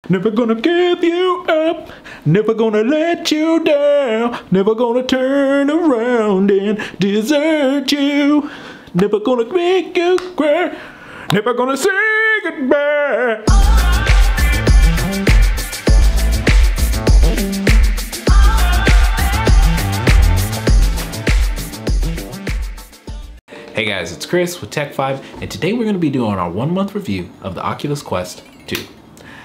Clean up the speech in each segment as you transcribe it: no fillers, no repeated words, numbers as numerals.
Never gonna give you up, never gonna let you down, never gonna turn around and desert you, never gonna make you cry, never gonna say goodbye. Hey guys, it's Chris with Tech5, and today we're going to be doing our 1 month review of the Oculus Quest 2.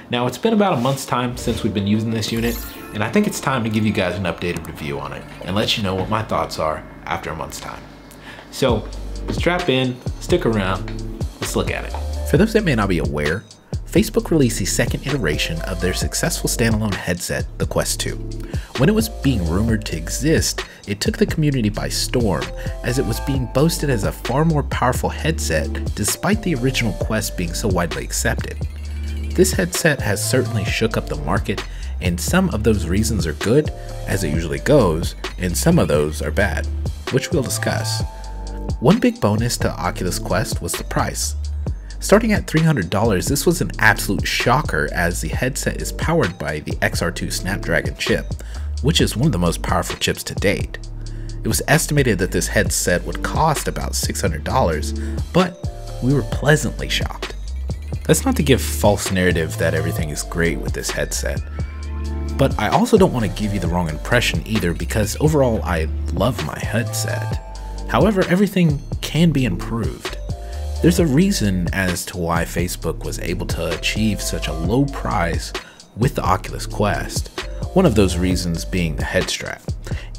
Now, it's been about a month's time since we've been using this unit, and I think it's time to give you guys an updated review on it and let you know what my thoughts are after a month's time. So, strap in, stick around, let's look at it. For those that may not be aware, Facebook released the second iteration of their successful standalone headset, the Quest 2. When it was being rumored to exist, it took the community by storm, as it was being boasted as a far more powerful headset despite the original Quest being so widely accepted. This headset has certainly shook up the market, and some of those reasons are good, as it usually goes, and some of those are bad, which we'll discuss. One big bonus to Oculus Quest was the price. Starting at $300, this was an absolute shocker, as the headset is powered by the XR2 Snapdragon chip, which is one of the most powerful chips to date. It was estimated that this headset would cost about $600, but we were pleasantly shocked. That's not to give false narrative that everything is great with this headset, but I also don't want to give you the wrong impression either, because overall I love my headset. However, everything can be improved. There's a reason as to why Facebook was able to achieve such a low price with the Oculus Quest. One of those reasons being the head strap.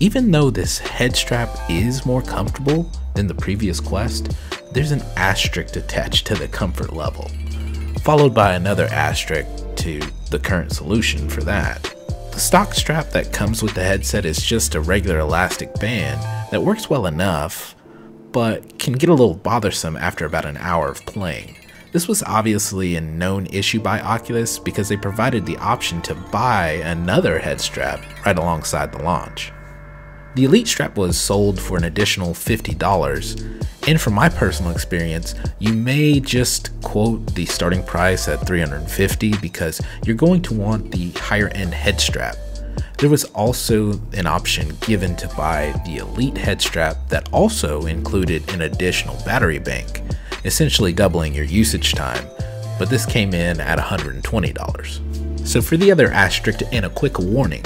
Even though this head strap is more comfortable than the previous Quest, there's an asterisk attached to the comfort level, followed by another asterisk to the current solution for that. The stock strap that comes with the headset is just a regular elastic band that works well enough, but can get a little bothersome after about an hour of playing. This was obviously a known issue by Oculus because they provided the option to buy another head strap right alongside the launch. The Elite strap was sold for an additional $50, and from my personal experience, you may just quote the starting price at $350 because you're going to want the higher end head strap. There was also an option given to buy the Elite head strap that also included an additional battery bank, essentially doubling your usage time, but this came in at $120. So for the other asterisk and a quick warning,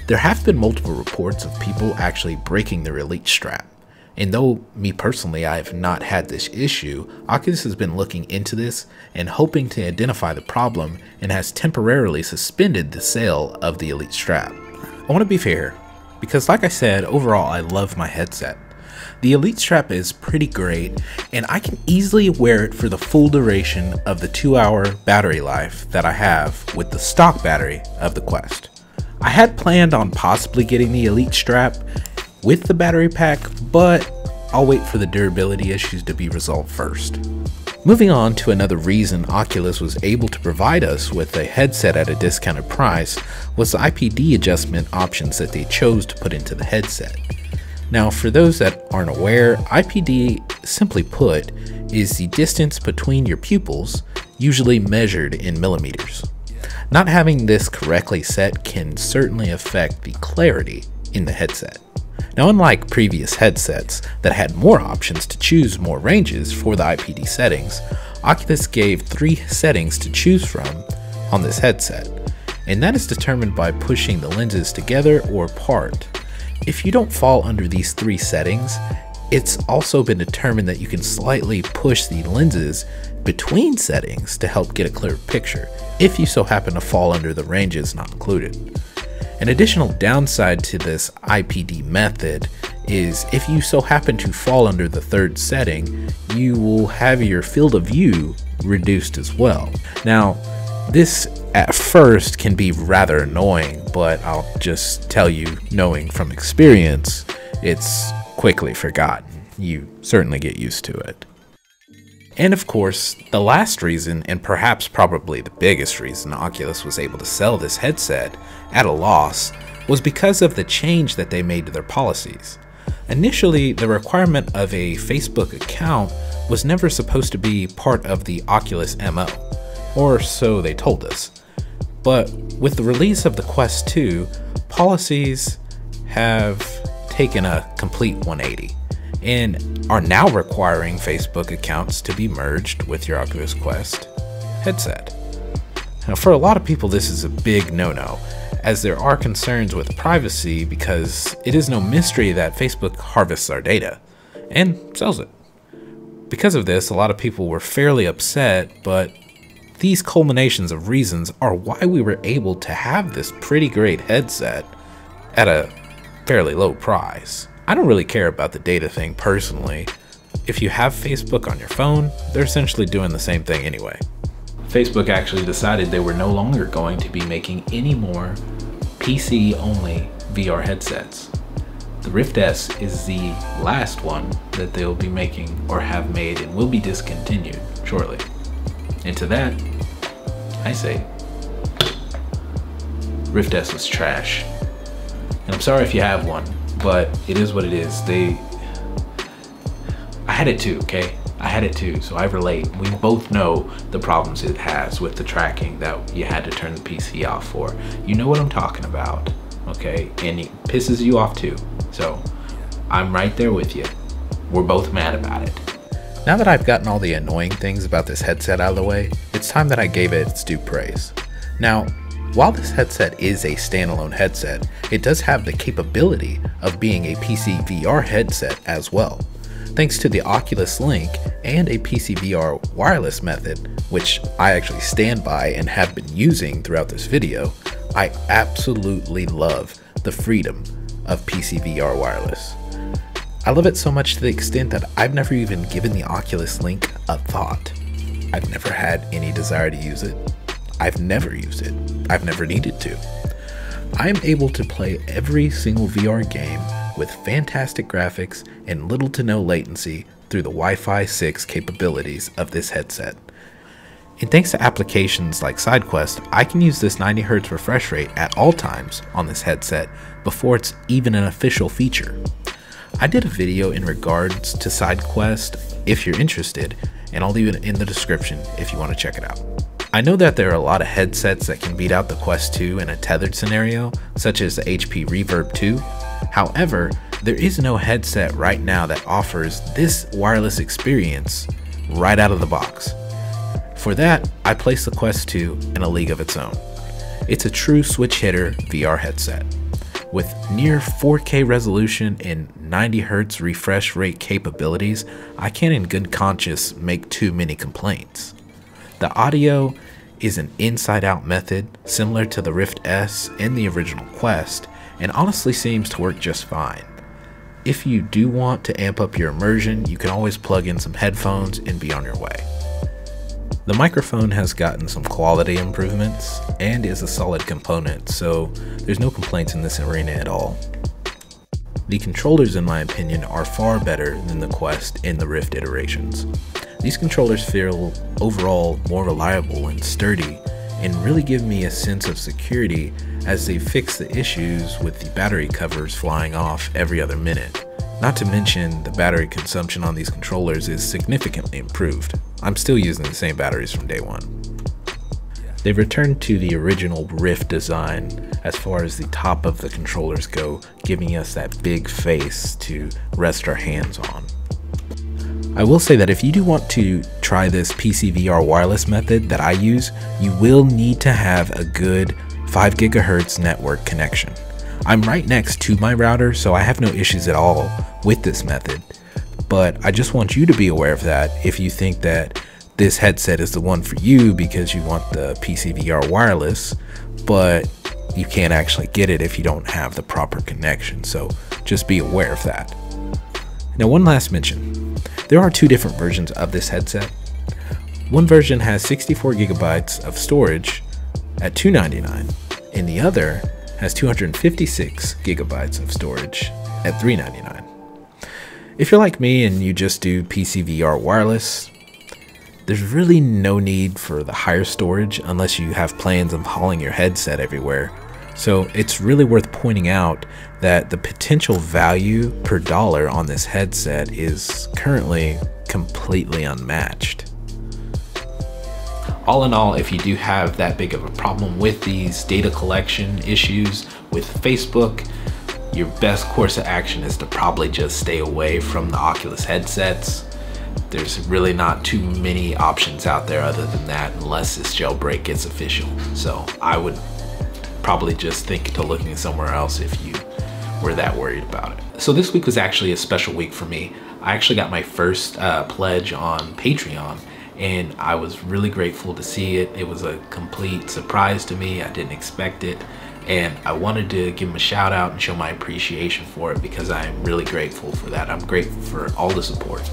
there have been multiple reports of people actually breaking their Elite strap. And though me personally I have not had this issue, Oculus has been looking into this and hoping to identify the problem, and has temporarily suspended the sale of the Elite strap. I want to be fair, because like I said, overall I love my headset. The Elite strap is pretty great, and I can easily wear it for the full duration of the 2-hour battery life that I have with the stock battery of the Quest. I had planned on possibly getting the Elite strap with the battery pack, but I'll wait for the durability issues to be resolved first. Moving on to another reason Oculus was able to provide us with a headset at a discounted price was the IPD adjustment options that they chose to put into the headset. Now, for those that aren't aware, IPD, simply put, is the distance between your pupils, usually measured in millimeters. Not having this correctly set can certainly affect the clarity in the headset. Now, unlike previous headsets that had more options to choose more ranges for the IPD settings, Oculus gave 3 settings to choose from on this headset, and that is determined by pushing the lenses together or apart. If you don't fall under these 3 settings, it's also been determined that you can slightly push the lenses between settings to help get a clearer picture, if you so happen to fall under the ranges not included. An additional downside to this IPD method is if you so happen to fall under the 3rd setting, you will have your field of view reduced as well. Now, this at first can be rather annoying, but I'll just tell you, knowing from experience, it's quickly forgotten. You certainly get used to it. And of course, the last reason, and perhaps probably the biggest reason Oculus was able to sell this headset at a loss, was because of the change that they made to their policies. Initially, the requirement of a Facebook account was never supposed to be part of the Oculus MO, or so they told us. But with the release of the Quest 2, policies have taken a complete 180 and are now requiring Facebook accounts to be merged with your Oculus Quest headset. Now, for a lot of people, this is a big no-no, as there are concerns with privacy because it is no mystery that Facebook harvests our data and sells it. Because of this, a lot of people were fairly upset, but these culminations of reasons are why we were able to have this pretty great headset at a fairly low price. I don't really care about the data thing personally. If you have Facebook on your phone, they're essentially doing the same thing anyway. Facebook actually decided they were no longer going to be making any more PC-only VR headsets. The Rift S is the last one that they'll be making or have made and will be discontinued shortly. And to that, I say, Rift S was trash. And I'm sorry if you have one, but it is what it is. I had it too, okay? I had it too, so I relate. We both know the problems it has with the tracking that you had to turn the PC off for. You know what I'm talking about, okay? And it pisses you off too. So I'm right there with you. We're both mad about it. Now that I've gotten all the annoying things about this headset out of the way, it's time that I gave it its due praise. Now, while this headset is a standalone headset, it does have the capability of being a PC VR headset as well. Thanks to the Oculus Link and a PC VR wireless method, which I actually stand by and have been using throughout this video, I absolutely love the freedom of PC VR wireless. I love it so much to the extent that I've never even given the Oculus Link a thought. I've never had any desire to use it. I've never used it. I've never needed to. I am able to play every single VR game with fantastic graphics and little to no latency through the Wi-Fi 6 capabilities of this headset. And thanks to applications like SideQuest, I can use this 90 Hz refresh rate at all times on this headset before it's even an official feature. I did a video in regards to SideQuest if you're interested, and I'll leave it in the description if you want to check it out. I know that there are a lot of headsets that can beat out the Quest 2 in a tethered scenario, such as the HP Reverb 2. However, there is no headset right now that offers this wireless experience right out of the box. For that, I place the Quest 2 in a league of its own. It's a true switch hitter VR headset. With near 4K resolution and 90 Hz refresh rate capabilities, I can't in good conscience make too many complaints. The audio is an inside-out method similar to the Rift S and the original Quest, and honestly seems to work just fine. If you do want to amp up your immersion, you can always plug in some headphones and be on your way. The microphone has gotten some quality improvements and is a solid component, so there's no complaints in this arena at all. The controllers, in my opinion, are far better than the Quest and the Rift iterations. These controllers feel overall more reliable and sturdy and really give me a sense of security as they fix the issues with the battery covers flying off every other minute. Not to mention, the battery consumption on these controllers is significantly improved. I'm still using the same batteries from day one. They've returned to the original Rift design as far as the top of the controllers go, giving us that big face to rest our hands on. I will say that if you do want to try this PC VR wireless method that I use, you will need to have a good 5 GHz network connection. I'm right next to my router, so I have no issues at all with this method, but I just want you to be aware of that if you think that this headset is the one for you because you want the PC VR wireless, but you can't actually get it if you don't have the proper connection, so just be aware of that. Now, one last mention. There are two different versions of this headset. One version has 64 GB of storage at $299, and the other has 256 GB of storage at $399. If you're like me and you just do PC VR wireless, there's really no need for the higher storage unless you have plans of hauling your headset everywhere. So it's really worth pointing out that the potential value per dollar on this headset is currently completely unmatched. all in all, if you do have that big of a problem with these data collection issues with Facebook, your best course of action is to probably just stay away from the Oculus headsets. There's really not too many options out there other than that, unless this jailbreak gets official. So I would probably just think to looking somewhere else if you were that worried about it. So this week was actually a special week for me. I actually got my first pledge on Patreon, and I was really grateful to see it. It was a complete surprise to me. I didn't expect it, and I wanted to give them a shout out and show my appreciation for it because I'm really grateful for that. I'm grateful for all the support.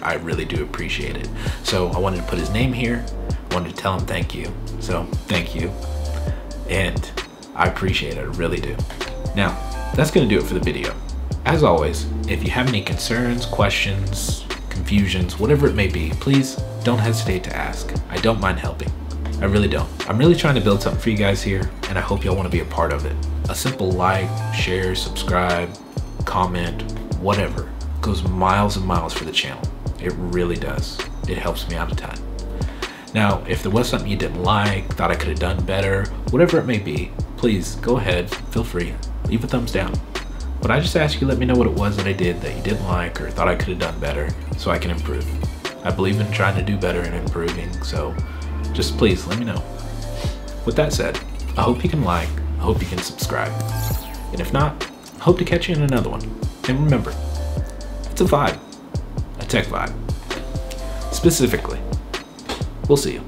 I really do appreciate it. So I wanted to put his name here. I wanted to tell him thank you. So thank you, and I appreciate it, I really do. Now, that's gonna do it for the video. As always, if you have any concerns, questions, confusions, whatever it may be, please don't hesitate to ask. I don't mind helping. I really don't. I'm really trying to build something for you guys here, and I hope y'all want to be a part of it. A simple like, share, subscribe, comment, whatever, goes miles and miles for the channel. It really does. It helps me out a ton. Now, if there was something you didn't like, thought I could have done better, whatever it may be, please go ahead, feel free, leave a thumbs down. But I just ask you, let me know what it was that I did that you didn't like or thought I could have done better so I can improve. I believe in trying to do better and improving, so just please let me know. With that said, I hope you can like, I hope you can subscribe. And if not, I hope to catch you in another one. And remember, it's a vibe, a tech vibe. Specifically, we'll see you.